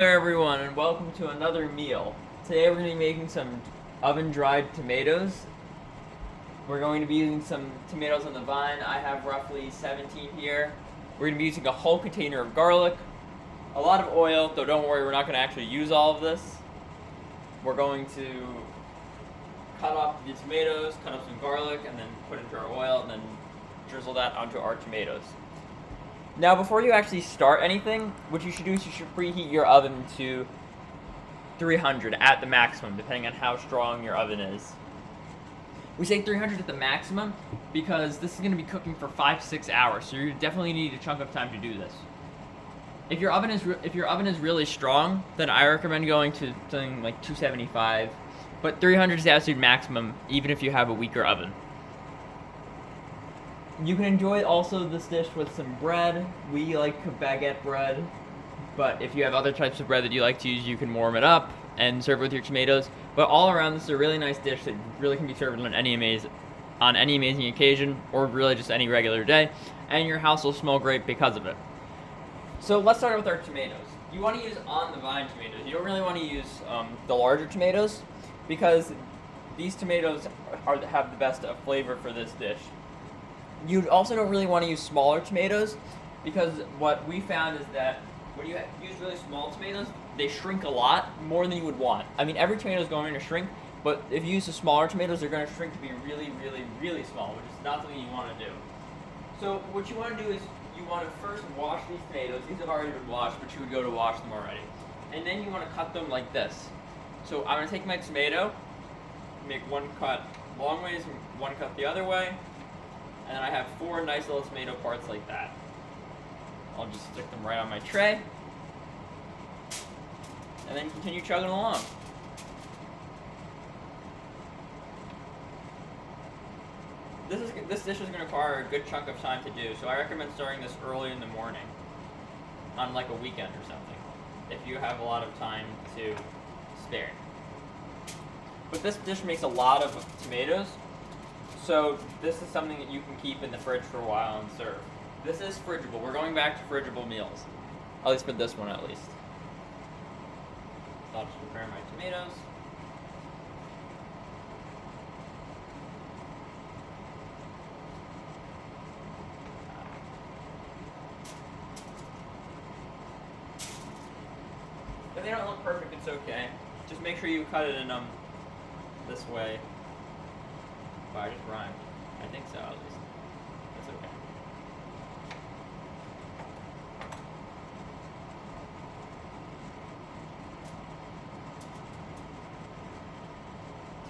Hello everyone and welcome to another meal. Today we're going to be making some oven-dried tomatoes. We're going to be using some tomatoes on the vine. I have roughly 17 here. We're going to be using a whole container of garlic, a lot of oil, though don't worry, we're not going to actually use all of this. We're going to cut off the tomatoes, cut up some garlic, and then put it into our oil, and then drizzle that onto our tomatoes. Now, before you actually start anything, what you should do is you should preheat your oven to 300 at the maximum, depending on how strong your oven is. We say 300 at the maximum because this is going to be cooking for 5-6 hours, so you definitely need a chunk of time to do this. If your oven is really strong, then I recommend going to something like 275, but 300 is the absolute maximum, even if you have a weaker oven. You can enjoy also this dish with some bread. We like baguette bread, but if you have other types of bread that you like to use, you can warm it up and serve it with your tomatoes. But all around, this is a really nice dish that really can be served on any amazing occasion, or really just any regular day, and your house will smell great because of it. So let's start with our tomatoes. You want to use on-the-vine tomatoes. You don't really want to use the larger tomatoes, because these tomatoes have the best flavor for this dish. You also don't really want to use smaller tomatoes, because what we found is that when you use really small tomatoes, they shrink a lot more than you would want. I mean, every tomato is going to shrink, but if you use the smaller tomatoes, they're going to shrink to be really, really, really small, which is not something you want to do. So what you want to do is you want to first wash these tomatoes. These have already been washed, but you would go to wash them already. And then you want to cut them like this. So I'm going to take my tomato, make one cut long ways, one cut the other way, and then I have 4 nice little tomato parts like that. I'll just stick them right on my tray, and then continue chugging along. This dish is going to require a good chunk of time to do, so I recommend starting this early in the morning, on like a weekend or something, if you have a lot of time to spare. But this dish makes a lot of tomatoes, so this is something that you can keep in the fridge for a while and serve. This is fridgeable. We're going back to fridgeable meals. At least for this one, at least. So I'll just prepare my tomatoes. If they don't look perfect, it's okay. Just make sure you cut it in this way. Wow, I just rhymed. I think so, at least. That's okay.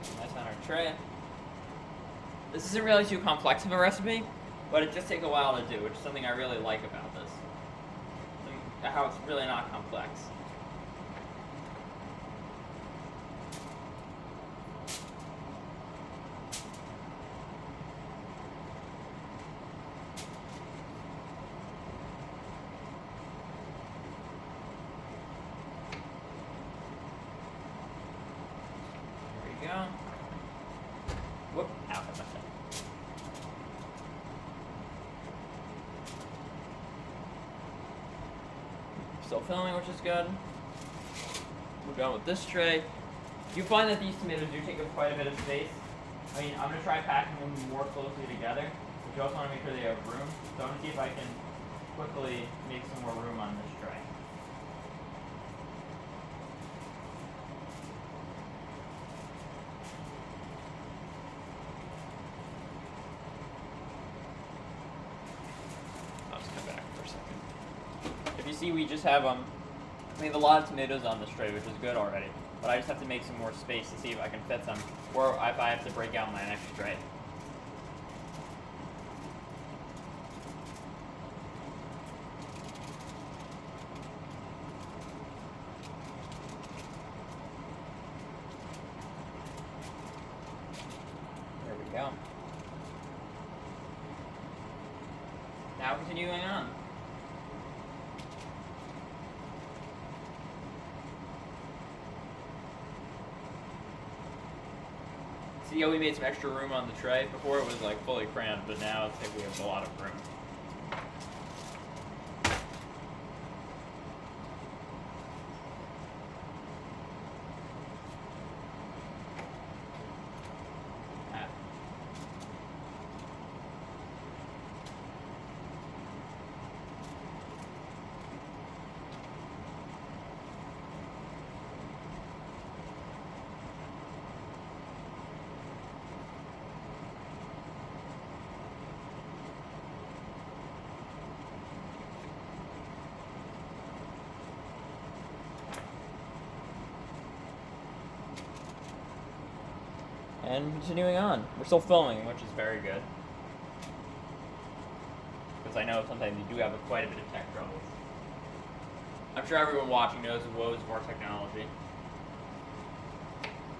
Take a nice on our tray. This isn't really too complex of a recipe, but it just takes a while to do, which is something I really like about this. How it's really not complex. Go. Whoop, ow, I messed up. Still filming, which is good. We're done with this tray. You find that these tomatoes do take up quite a bit of space. I mean, I'm going to try packing them more closely together, but you also want to make sure they have room. So I'm going to see if I can quickly make some more room on this tray. If you see, we just have we have a lot of tomatoes on this tray, which is good already. But I just have to make some more space to see if I can fit some, or if I have to break out my next tray. There we go. Now continuing on. See how we made some extra room on the tray? Before it was like fully crammed, but now it's like we have a lot of room. And continuing on. We're still filming, which is very good. Because I know sometimes you do have quite a bit of tech troubles. I'm sure everyone watching knows the woes of our technology.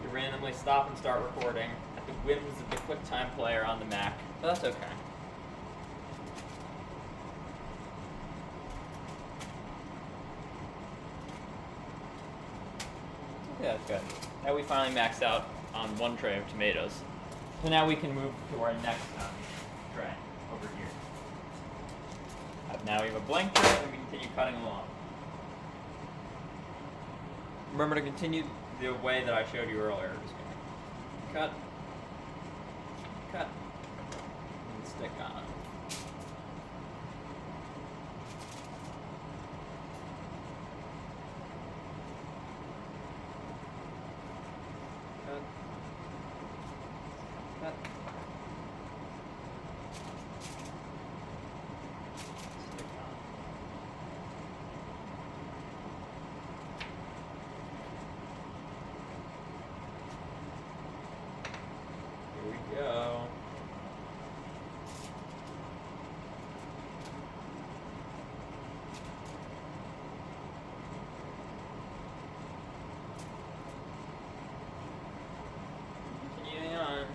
You randomly stop and start recording at the whims of the QuickTime player on the Mac, but that's okay. Okay, that's good. Now we finally maxed out on one tray of tomatoes. So now we can move to our next tray over here. Now we have a blank tray and we continue cutting along. Remember to continue the way that I showed you earlier. Just gonna cut, and stick on. Cut. Stick on. Here we go. Continuing on.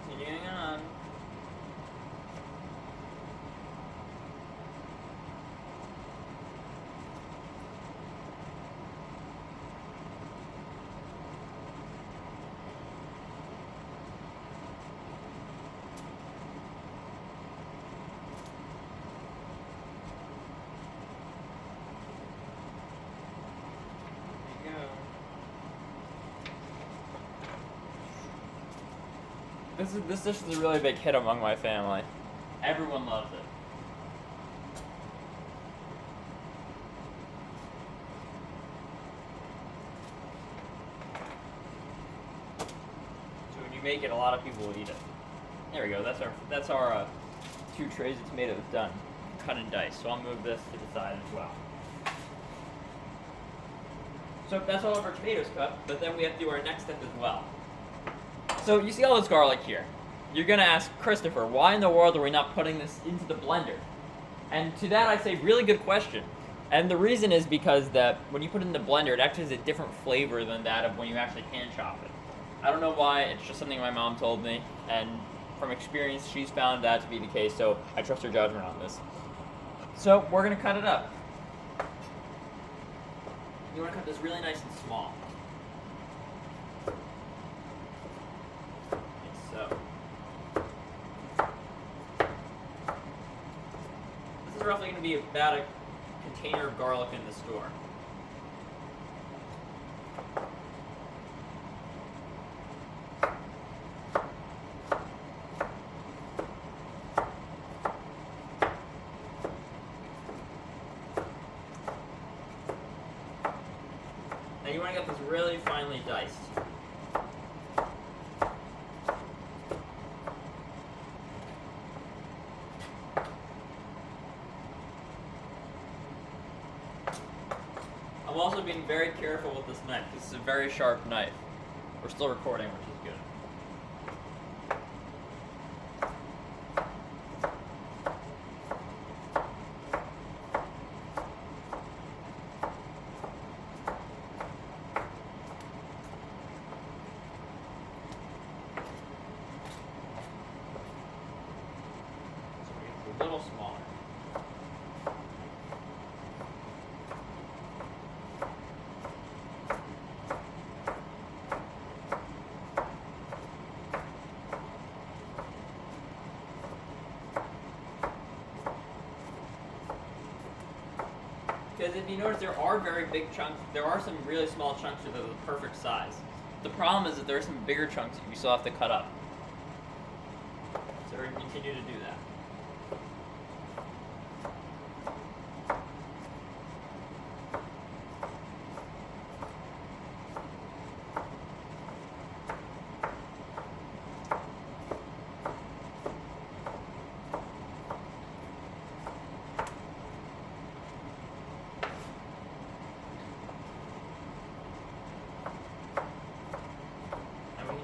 Continuing on. There you go. This dish is a really big hit among my family. Everyone loves it. So when you make it, a lot of people will eat it. There we go. That's our 2 trays of tomatoes done, cut and diced. So I'll move this to the side as well. So that's all of our tomatoes cut, but then we have to do our next step as well. So you see all this garlic here. You're gonna ask, Christopher, why in the world are we not putting this into the blender? And to that I say, really good question. And the reason is because that when you put it in the blender, it actually has a different flavor than that of when you actually hand chop it. I don't know why, it's just something my mom told me, and from experience she's found that to be the case, so I trust her judgment on this. So we're gonna cut it up. You wanna cut this really nice and small. So, this is roughly going to be about a container of garlic in the store. Now you want to get this really finely diced. I'm also being very careful with this knife. This is a very sharp knife. We're still recording, which is good. So it's a little smaller. Because if you notice, there are very big chunks. There are some really small chunks that are the perfect size. The problem is that there are some bigger chunks that you still have to cut up. So we're going to continue to do that.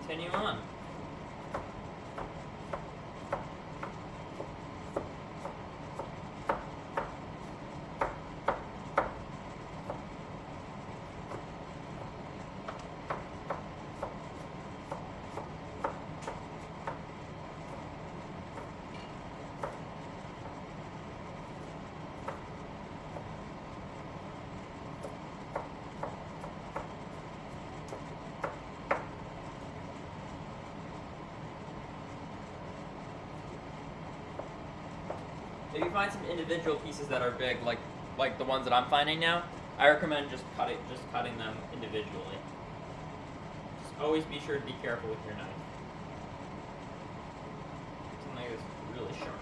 Continue on. If you find some individual pieces that are big, like the ones that I'm finding now, I recommend just cutting them individually. Just always be sure to be careful with your knife. Something that's really sharp.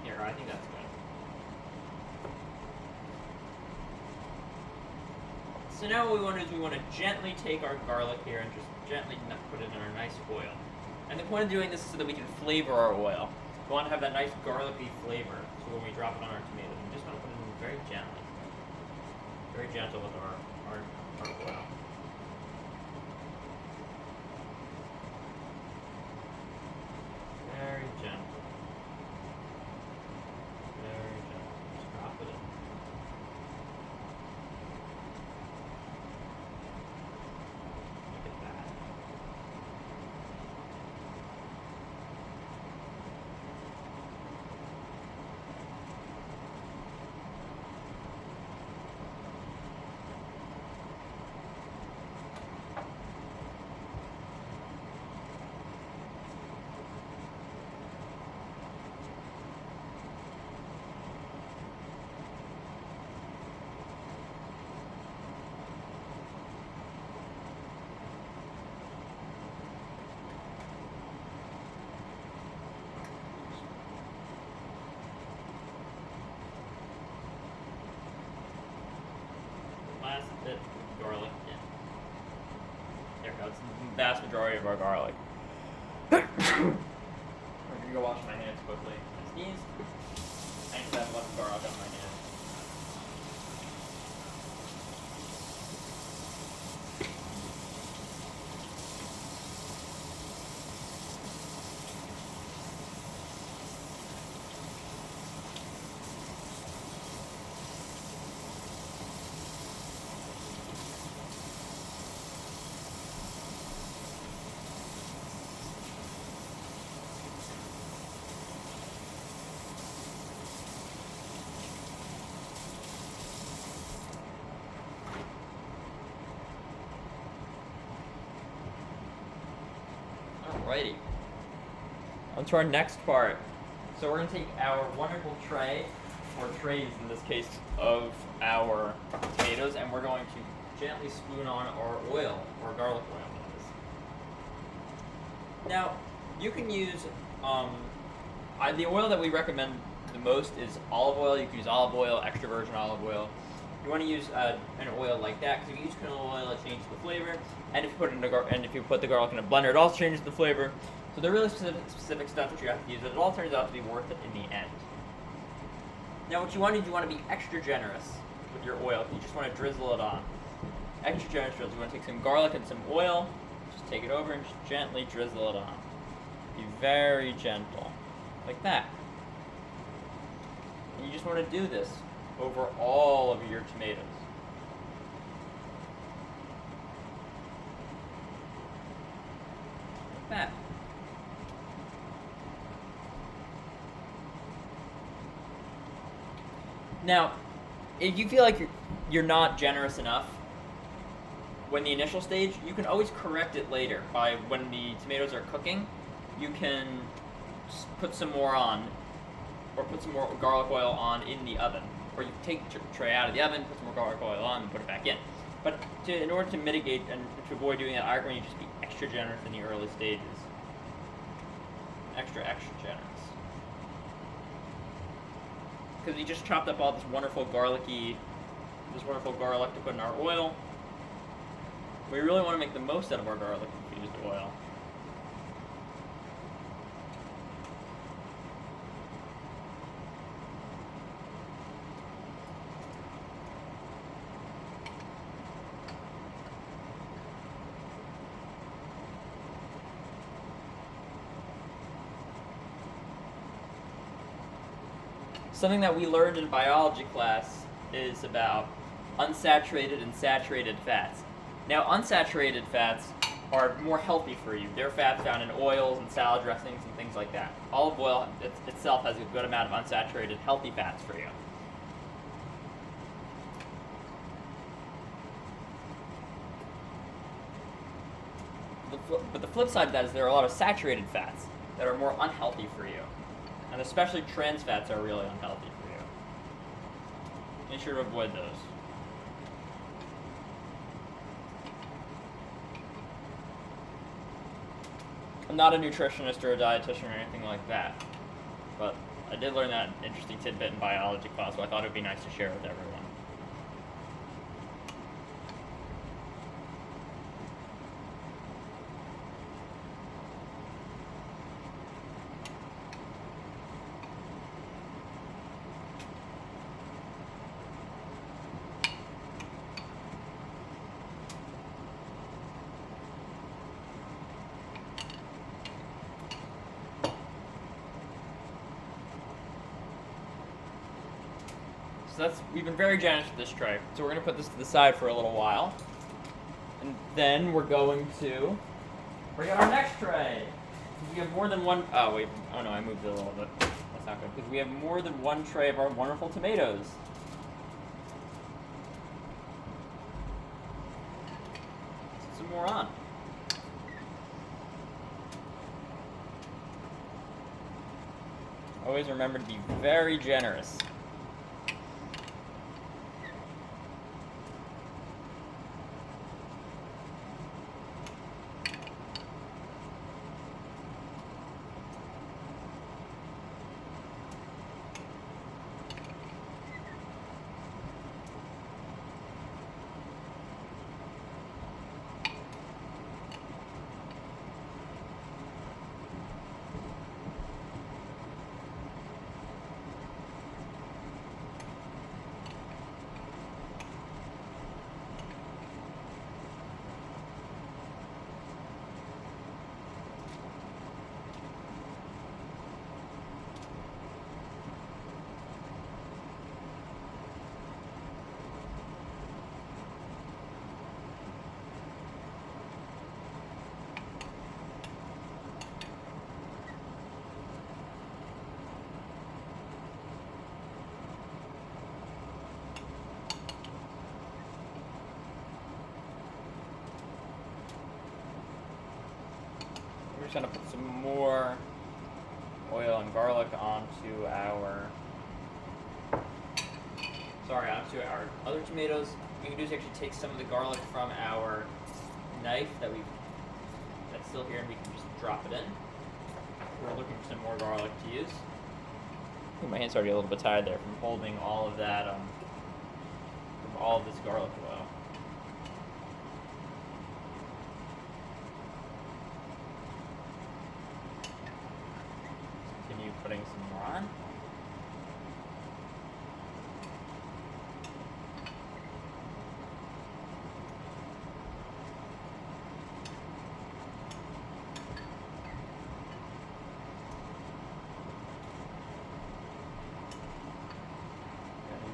Here, I think that's good. So now what we want to do is we want to gently take our garlic here and just gently put it in our nice oil. And the point of doing this is so that we can flavor our oil. We want to have that nice garlicky flavor. So when we drop it on our tomatoes, we just want to put it in very gently. Very gentle with our oil. Very gentle. Very gentle. Just drop it in. Last bit of garlic in. There we go. It's the vast majority of our garlic. I'm gonna go wash my hands quickly. I sneezed. I just have a lot of garlic on my hands. Alrighty. On to our next part. So we're going to take our wonderful tray, or trays in this case, of our tomatoes, and we're going to gently spoon on our oil, or garlic oil. Now, you can use, the oil that we recommend the most is olive oil. You can use olive oil, extra virgin olive oil. You want to use an oil like that, because if you use canola oil, it changes the flavor. And if you put the garlic in a blender, it also changes the flavor. So they're really specific stuff that you have to use, but it all turns out to be worth it in the end. Now what you want to do, you want to be extra generous with your oil. You just want to drizzle it on. Extra generous drizzle. You want to take some garlic and some oil, just take it over and just gently drizzle it on. Be very gentle, like that. And you just want to do this over all of your tomatoes. Like that. Now, if you feel like you're not generous enough, when the initial stage, you can always correct it later by when the tomatoes are cooking. You can put some more on, or put some more garlic oil on in the oven, or you take the tray out of the oven, put some more garlic oil on, and put it back in. But in order to mitigate and to avoid doing that, I recommend you just be extra generous in the early stages. Extra generous. Because we just chopped up all this wonderful garlic to put in our oil. We really want to make the most out of our garlic infused oil. Something that we learned in biology class is about unsaturated and saturated fats. Now, unsaturated fats are more healthy for you. They're fats found in oils and salad dressings and things like that. Olive oil itself has a good amount of unsaturated, healthy fats for you. But the flip side of that is there are a lot of saturated fats that are more unhealthy for you. And especially trans fats are really unhealthy for you. Make sure to avoid those. I'm not a nutritionist or a dietitian or anything like that, but I did learn that interesting tidbit in biology class, so I thought it would be nice to share with everyone. So we've been very generous with this tray. So we're going to put this to the side for a little while. And then we're going to bring out our next tray. We have more than one, oh wait, oh no, I moved it a little bit. That's not good, because we have more than one tray of our wonderful tomatoes. Let's put some more on. Always remember to be very generous. We're just going to put some more oil and garlic onto our other tomatoes. What we can do is actually take some of the garlic from our knife that's still here, and we can just drop it in. We're looking for some more garlic to use. I think my hand's already a little bit tired there from holding all of that, from all of this garlic oil. Continue putting some more on.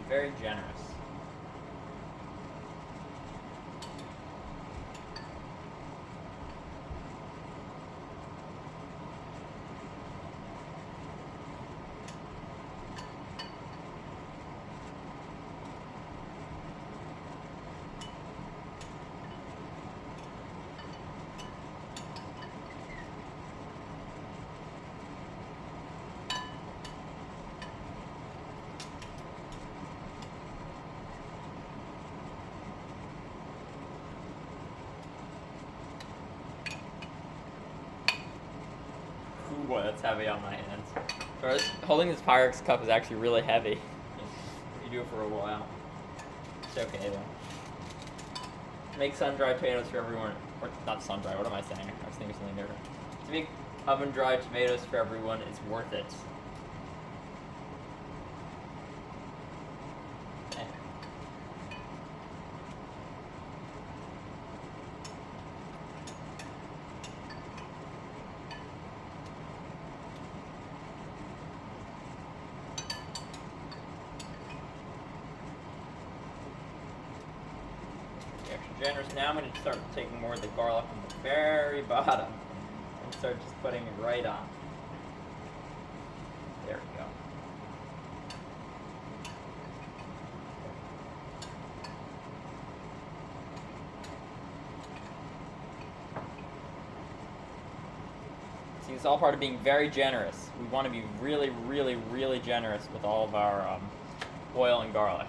Very generous. it's heavy on my hands. Holding this Pyrex cup is actually really heavy. You do it for a while. It's okay though. Make sun-dried tomatoes for everyone. Or not sun-dried, what am I saying? I was thinking something different. To make oven-dried tomatoes for everyone is worth it. Generous. Now I'm going to start taking more of the garlic from the very bottom and start just putting it right on. There we go. See, it's all part of being very generous. We want to be really, really, really generous with all of our oil and garlic.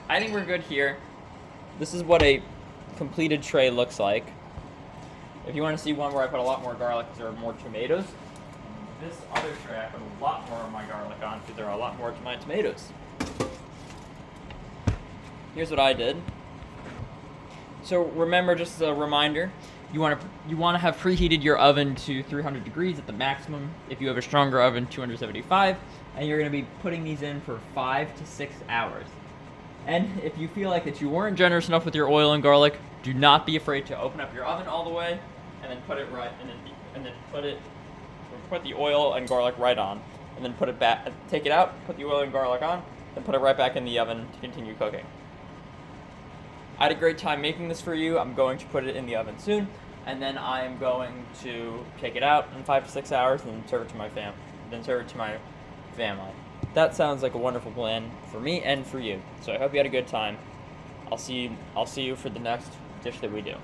I think we're good here. This is what a completed tray looks like. If you want to see one where I put a lot more garlic because there are more tomatoes, this other tray I put a lot more of my garlic on because there are a lot more to my tomatoes. Here's what I did. So remember, just as a reminder, you want to have preheated your oven to 300 degrees at the maximum. If you have a stronger oven, 275, and you're going to be putting these in for 5 to 6 hours. And if you feel like that you weren't generous enough with your oil and garlic, do not be afraid to open up your oven all the way, and then put it right, and then put the oil and garlic right on, and then put it back. Take it out, put the oil and garlic on, then put it right back in the oven to continue cooking. I had a great time making this for you. I'm going to put it in the oven soon, and then I am going to take it out in 5 to 6 hours, and then serve it to my family. That sounds like a wonderful plan for me and for you. So I hope you had a good time. I'll see you for the next dish that we do.